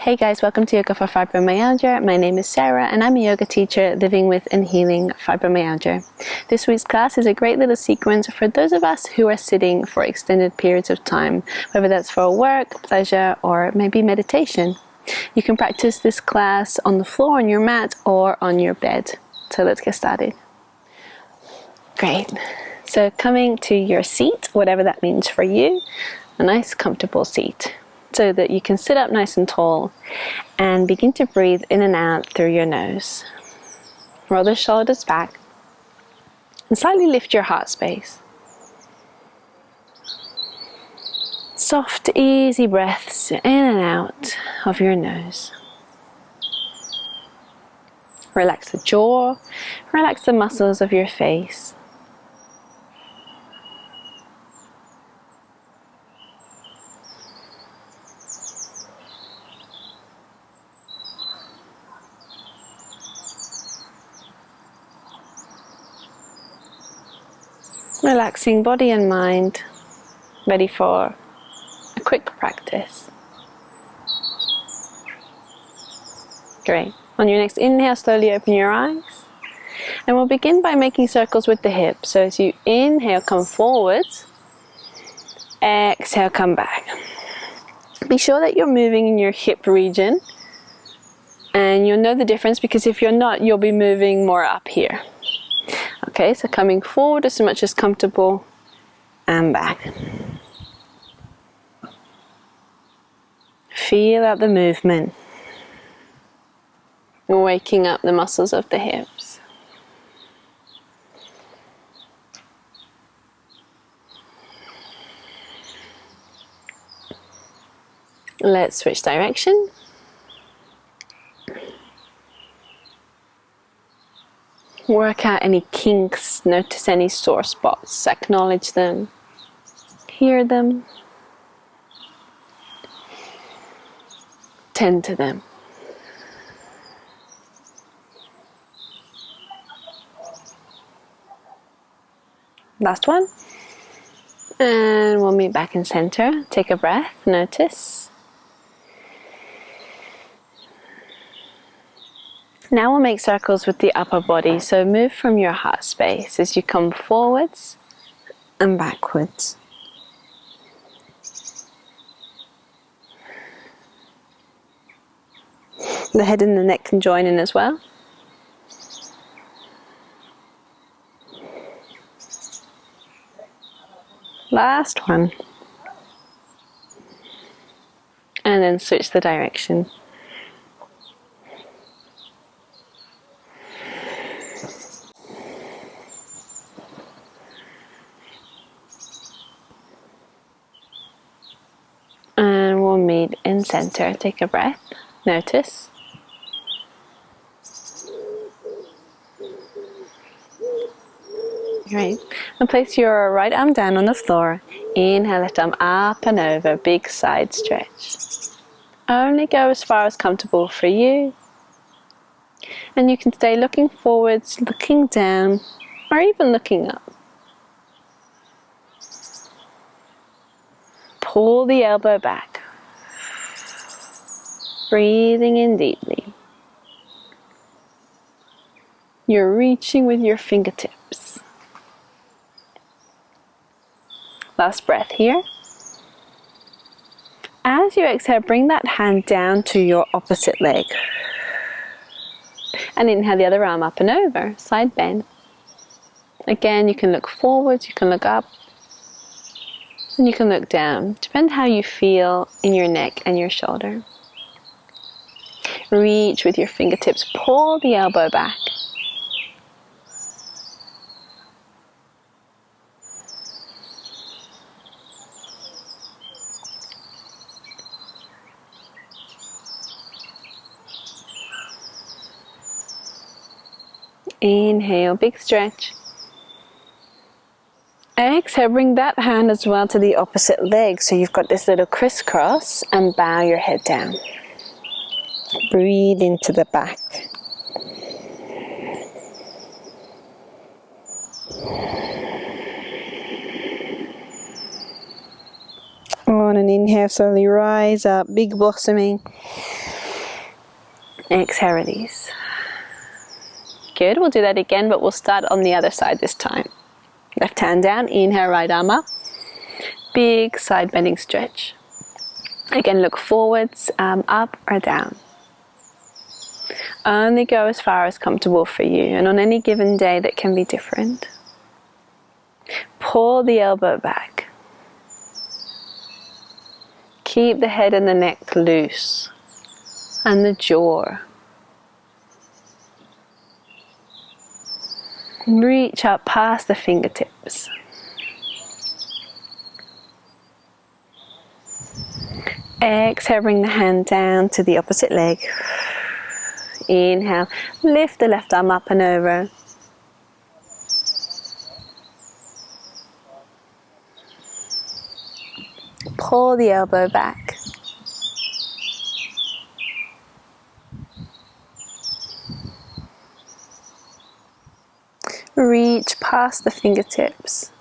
Hey guys, welcome to Yoga for Fibromyalgia. My name is Sarah and I'm a yoga teacher living with and healing fibromyalgia. This week's class is a great little sequence for those of us who are sitting for extended periods of time, whether that's for work, pleasure, or maybe meditation. You can practice this class on the floor, on your mat, or on your bed. So let's get started. Great. So coming to your seat, whatever that means for you, a nice comfortable seat, so that you can sit up nice and tall and begin to breathe in and out through your nose. Roll the shoulders back and slightly lift your heart space. Soft, easy breaths in and out of your nose. Relax the jaw, relax the muscles of your face. Relaxing body and mind, ready for a quick practice. Great. On your next inhale, slowly open your eyes. And we'll begin by making circles with the hips. So as you inhale, come forwards. Exhale, come back. Be sure that you're moving in your hip region. And you'll know the difference because if you're not, you'll be moving more up here. Okay, so coming forward as much as comfortable and back. Feel out the movement. Waking up the muscles of the hips. Let's switch direction. Work out any kinks, notice any sore spots, acknowledge them, hear them, tend to them. Last one. And we'll meet back in center. Take a breath, notice. Now we'll make circles with the upper body, so move from your heart space as you come forwards and backwards. The head and the neck can join in as well. Last one. And then switch the direction. And we'll meet in center. Take a breath. Notice. Great. And place your right arm down on the floor. Inhale, left arm up and over. Big side stretch. Only go as far as comfortable for you. And you can stay looking forwards, looking down, or even looking up. Pull the elbow back. Breathing in deeply. You're reaching with your fingertips. Last breath here. As you exhale, bring that hand down to your opposite leg. And inhale the other arm up and over, side bend. Again, you can look forwards, you can look up, and you can look down. Depends how you feel in your neck and your shoulder. Reach with your fingertips, pull the elbow back. Inhale, big stretch. Exhale, bring that hand as well to the opposite leg. So you've got this little crisscross and bow your head down. Breathe into the back. On an inhale, slowly rise up, big blossoming. Exhale, release. Good, we'll do that again, but we'll start on the other side this time. Left hand down, inhale, right arm up. Big side bending stretch. Again, look forwards, up or down. Only go as far as comfortable for you, and on any given day that can be different. Pull the elbow back. Keep the head and the neck loose, and the jaw. Reach up past the fingertips. Exhale, bring the hand down to the opposite leg. Inhale, lift the left arm up and over. Pull the elbow back. Reach past the fingertips.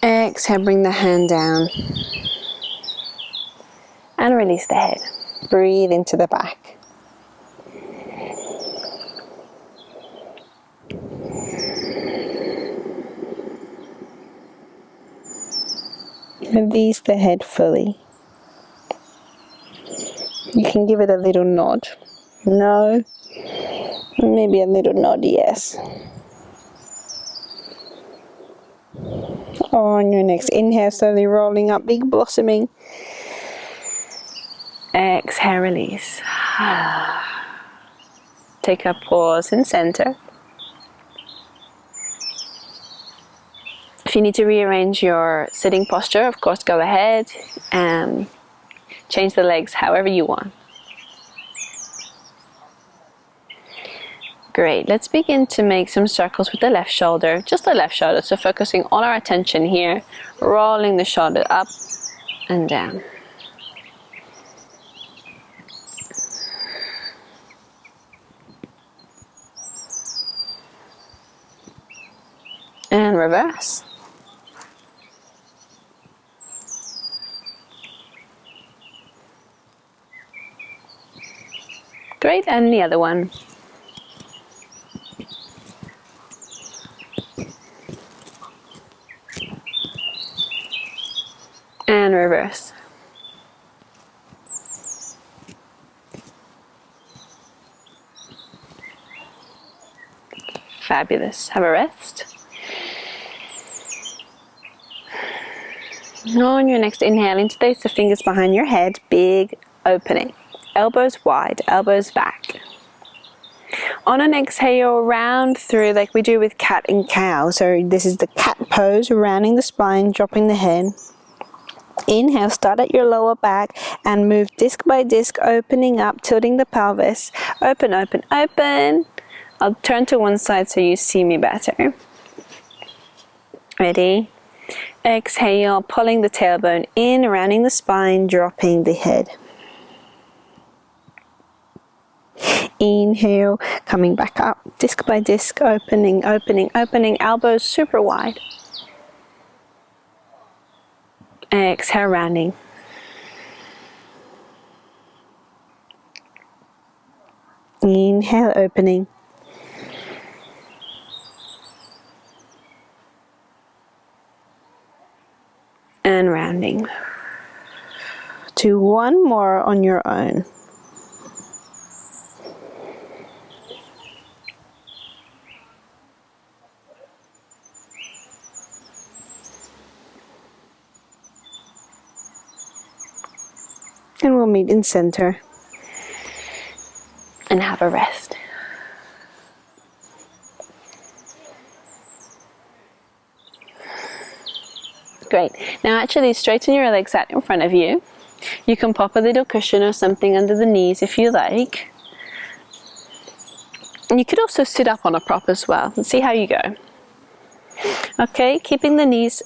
Exhale, bring the hand down and release the head. Breathe into the back. Release the head fully. You can give it a little nod. No. Maybe a little nod, yes. On your next inhale, slowly rolling up, big blossoming. Exhale, release. Take a pause in center. If you need to rearrange your sitting posture, of course, go ahead and change the legs however you want. Great, let's begin to make some circles with the left shoulder, just the left shoulder, so focusing all our attention here, rolling the shoulder up and down. And reverse. Great, and the other one. And reverse. Fabulous. Have a rest. On your next inhale, interlace the fingers behind your head, big opening. Elbows wide, elbows back. On an exhale, round through like we do with cat and cow. So this is the cat pose, rounding the spine, dropping the head. Inhale, start at your lower back and move disc by disc, opening up, tilting the pelvis. Open, open, open. I'll turn to one side so you see me better. Ready? Exhale, pulling the tailbone in, rounding the spine, dropping the head. Inhale, coming back up, disc by disc, opening, opening, opening, elbows super wide. Exhale, rounding. Inhale, opening. And rounding. Do one more on your own. And we'll meet in center and have a rest. Great. Now actually straighten your legs out in front of you. You can pop a little cushion or something under the knees if you like. And you could also sit up on a prop as well and see how you go. Okay, keeping the knees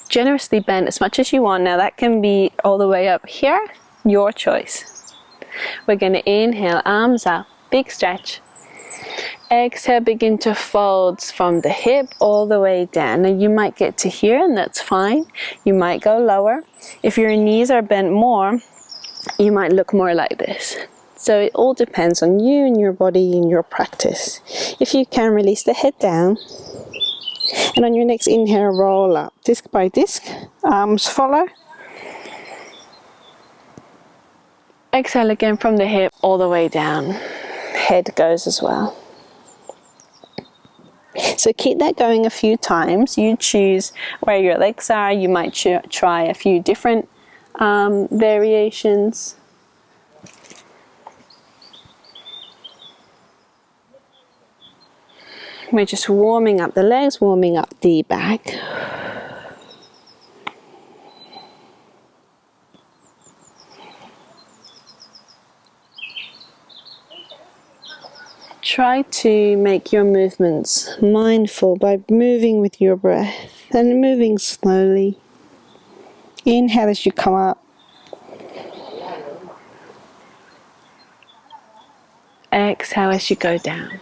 generously bent as much as you want. Now that can be all the way up here, your choice. We're going to inhale, arms up, big stretch. Exhale, begin to fold from the hip all the way down. Now you might get to here and that's fine. You might go lower. If your knees are bent more, you might look more like this. So it all depends on you and your body and your practice. If you can, release the head down. And on your next inhale, roll up, disc by disc, arms follow. Exhale again from the hip all the way down. Head goes as well. So keep that going a few times. You choose where your legs are. You might try a few different variations. We're just warming up the legs, warming up the back. Try to make your movements mindful by moving with your breath and moving slowly. Inhale as you come up. Exhale as you go down.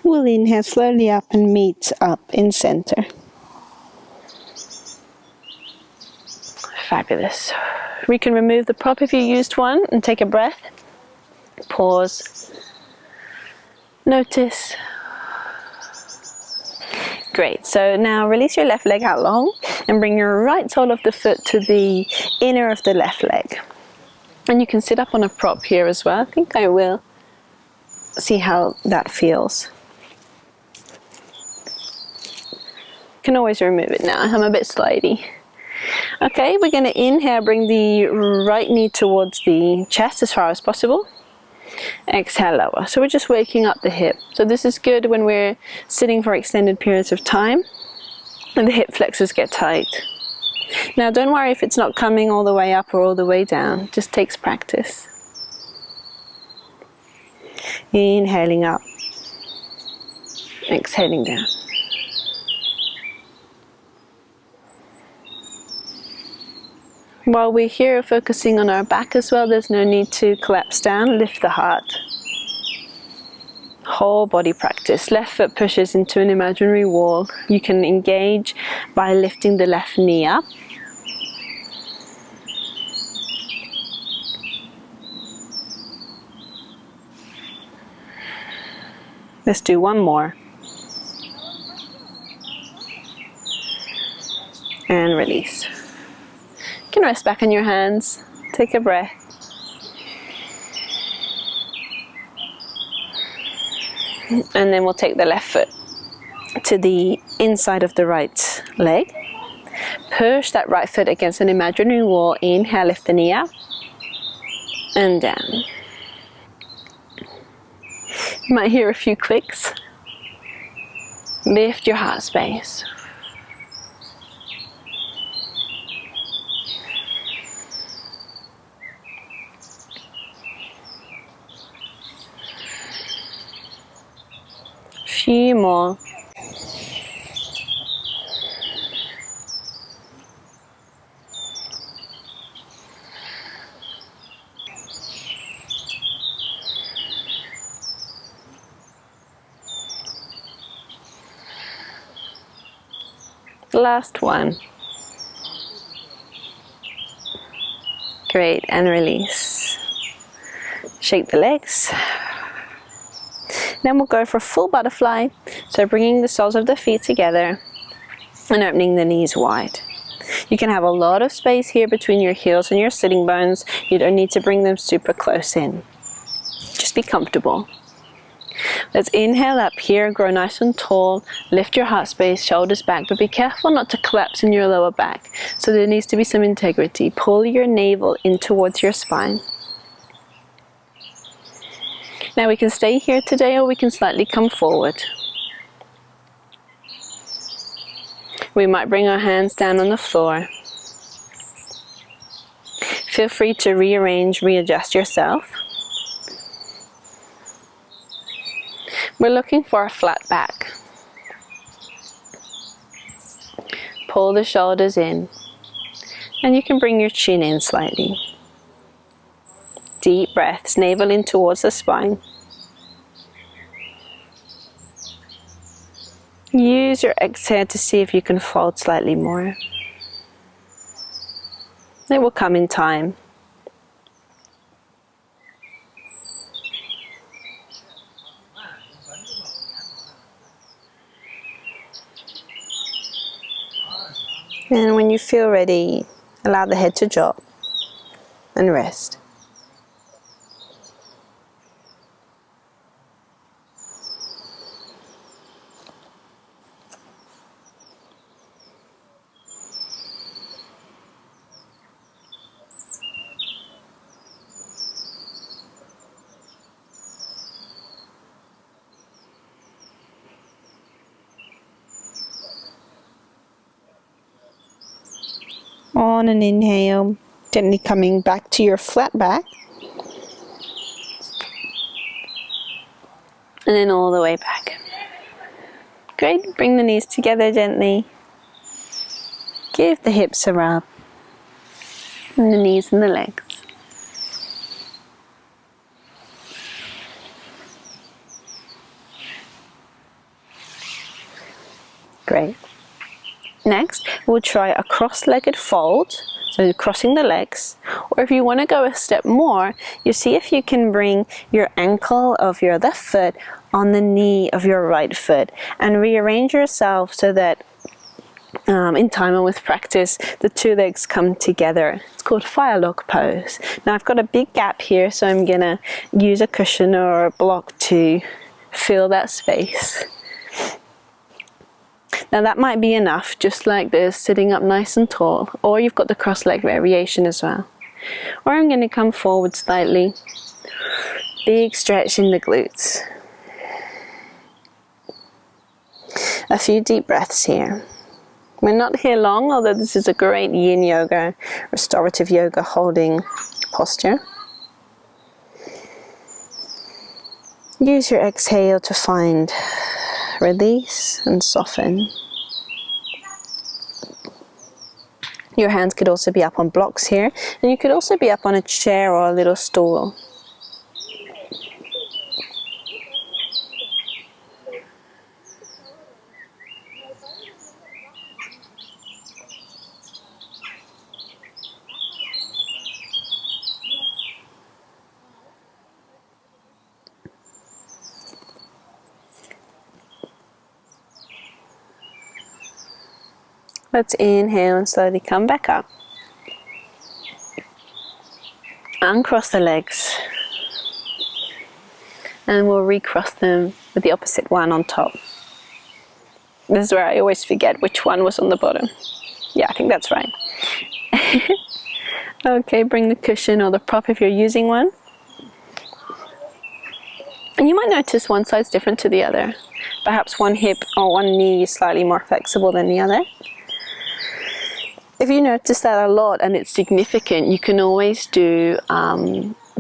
We'll inhale slowly up and meet up in center. Fabulous. We can remove the prop if you used one and take a breath. Pause. Notice. Great. So now release your left leg out long and bring your right sole of the foot to the inner of the left leg. And you can sit up on a prop here as well. I think I will. See how that feels. Can always remove it now. I'm a bit slidey. Okay, we're going to inhale, bring the right knee towards the chest as far as possible. Exhale, lower. So we're just waking up the hip. So this is good when we're sitting for extended periods of time and the hip flexors get tight. Now don't worry if it's not coming all the way up or all the way down. It just takes practice. Inhaling up. Exhaling down. While we're here focusing on our back as well, there's no need to collapse down. Lift the heart. Whole body practice. Left foot pushes into an imaginary wall. You can engage by lifting the left knee up. Let's do one more. And release. You can rest back on your hands. Take a breath. And then we'll take the left foot to the inside of the right leg. Push that right foot against an imaginary wall. Inhale, lift the knee up. And down. You might hear a few clicks. Lift your heart space. Few more. Last one. Great, and release. Shake the legs. Then we'll go for full butterfly. So bringing the soles of the feet together and opening the knees wide. You can have a lot of space here between your heels and your sitting bones. You don't need to bring them super close in. Just be comfortable. Let's inhale up here, grow nice and tall, lift your heart space, shoulders back, but be careful not to collapse in your lower back. So there needs to be some integrity. Pull your navel in towards your spine. Now we can stay here today or we can slightly come forward. We might bring our hands down on the floor. Feel free to rearrange, readjust yourself. We're looking for a flat back. Pull the shoulders in, and you can bring your chin in slightly. Deep breaths, navel in towards the spine. Use your exhale to see if you can fold slightly more. It will come in time. And when you feel ready, allow the head to drop and rest. On an inhale, gently coming back to your flat back. And then all the way back. Great, bring the knees together gently. Give the hips a rub. And the knees and the legs. Great. Next, we'll try a cross-legged fold, so crossing the legs, or if you want to go a step more, you see if you can bring your ankle of your left foot on the knee of your right foot and rearrange yourself so that in time and with practice, the two legs come together. It's called Firelog pose. Now I've got a big gap here, so I'm going to use a cushion or a block to fill that space. Now that might be enough, just like this, sitting up nice and tall, or you've got the cross leg variation as well. Or I'm going to come forward slightly, big stretch in the glutes. A few deep breaths here. We're not here long, although this is a great yin yoga, restorative yoga holding posture. Use your exhale to find release and soften. Your hands could also be up on blocks here, and you could also be up on a chair or a little stool. Let's inhale and slowly come back up. Uncross the legs. And we'll recross them with the opposite one on top. This is where I always forget which one was on the bottom. Yeah, I think that's right. Okay, bring the cushion or the prop if you're using one. And you might notice one side's different to the other. Perhaps one hip or one knee is slightly more flexible than the other. If you notice that a lot and it's significant, you can always do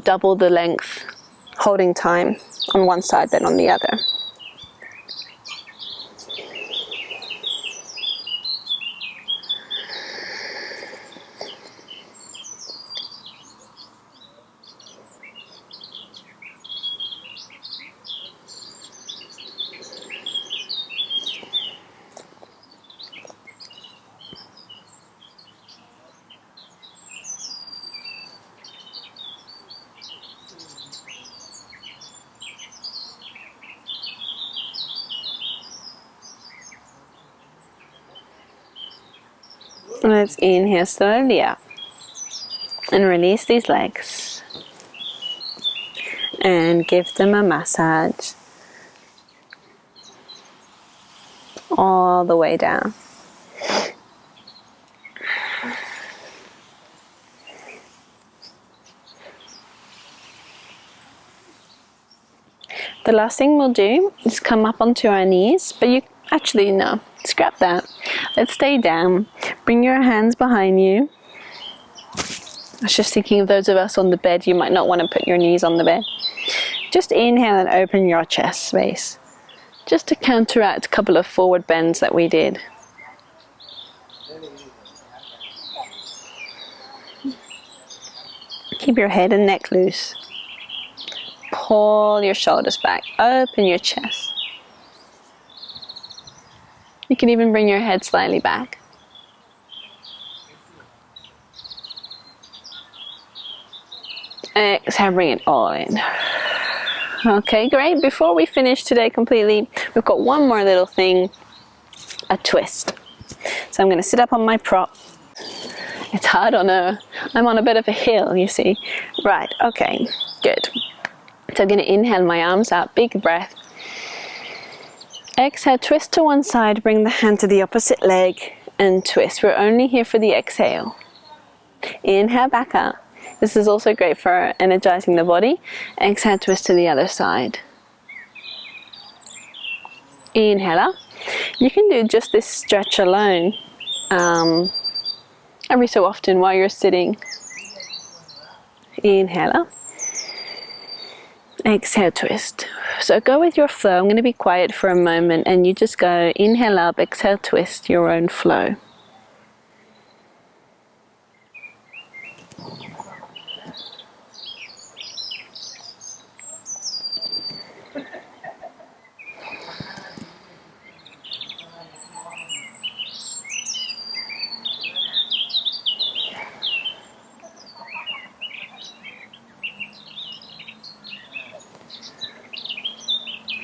double the length holding time on one side than on the other. Let's inhale slowly up and release these legs and give them a massage all the way down. The last thing we'll do is come up onto our knees, but you actually no, scrap that. Let's stay down. Bring your hands behind you. I was just thinking of those of us on the bed, you might not want to put your knees on the bed. Just inhale and open your chest space. just to counteract a couple of forward bends that we did. Keep your head and neck loose. Pull your shoulders back, open your chest. You can even bring your head slightly back. Exhale, bring it all in. Okay, great. Before we finish today completely, we've got one more little thing, a twist. So I'm going to sit up on my prop. It's hard I'm on a bit of a hill, you see. Right, okay, good. So I'm going to inhale my arms out, big breath. Exhale, twist to one side, bring the hand to the opposite leg and twist. We're only here for the exhale. Inhale, back up. This is also great for energizing the body. Exhale, twist to the other side. Inhale up. You can do just this stretch alone every so often while you're sitting. Inhale up. Exhale, twist. So go with your flow. I'm going to be quiet for a moment and you just go inhale up, exhale, twist, your own flow.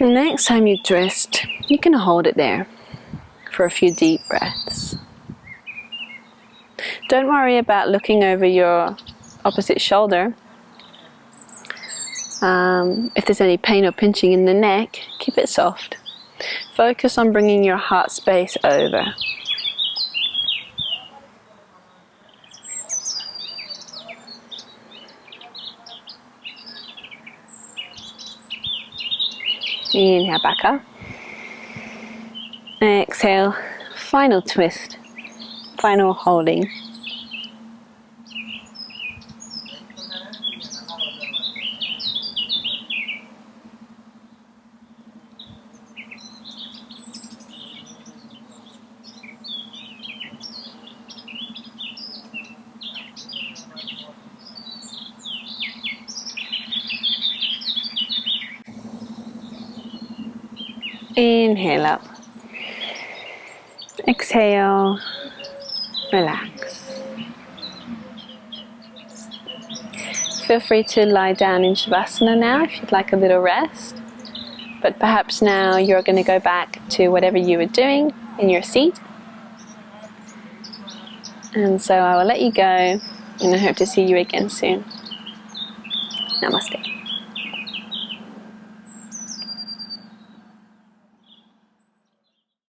Next time you twist, you can hold it there for a few deep breaths. Don't worry about looking over your opposite shoulder. If there's any pain or pinching in the neck, keep it soft. Focus on bringing your heart space over. Inhale, back up. Exhale, final twist, final holding. Inhale up. Exhale, relax. Feel free to lie down in Shavasana now if you'd like a little rest. But perhaps now you're going to go back to whatever you were doing in your seat. And so I will let you go and I hope to see you again soon. Namaste.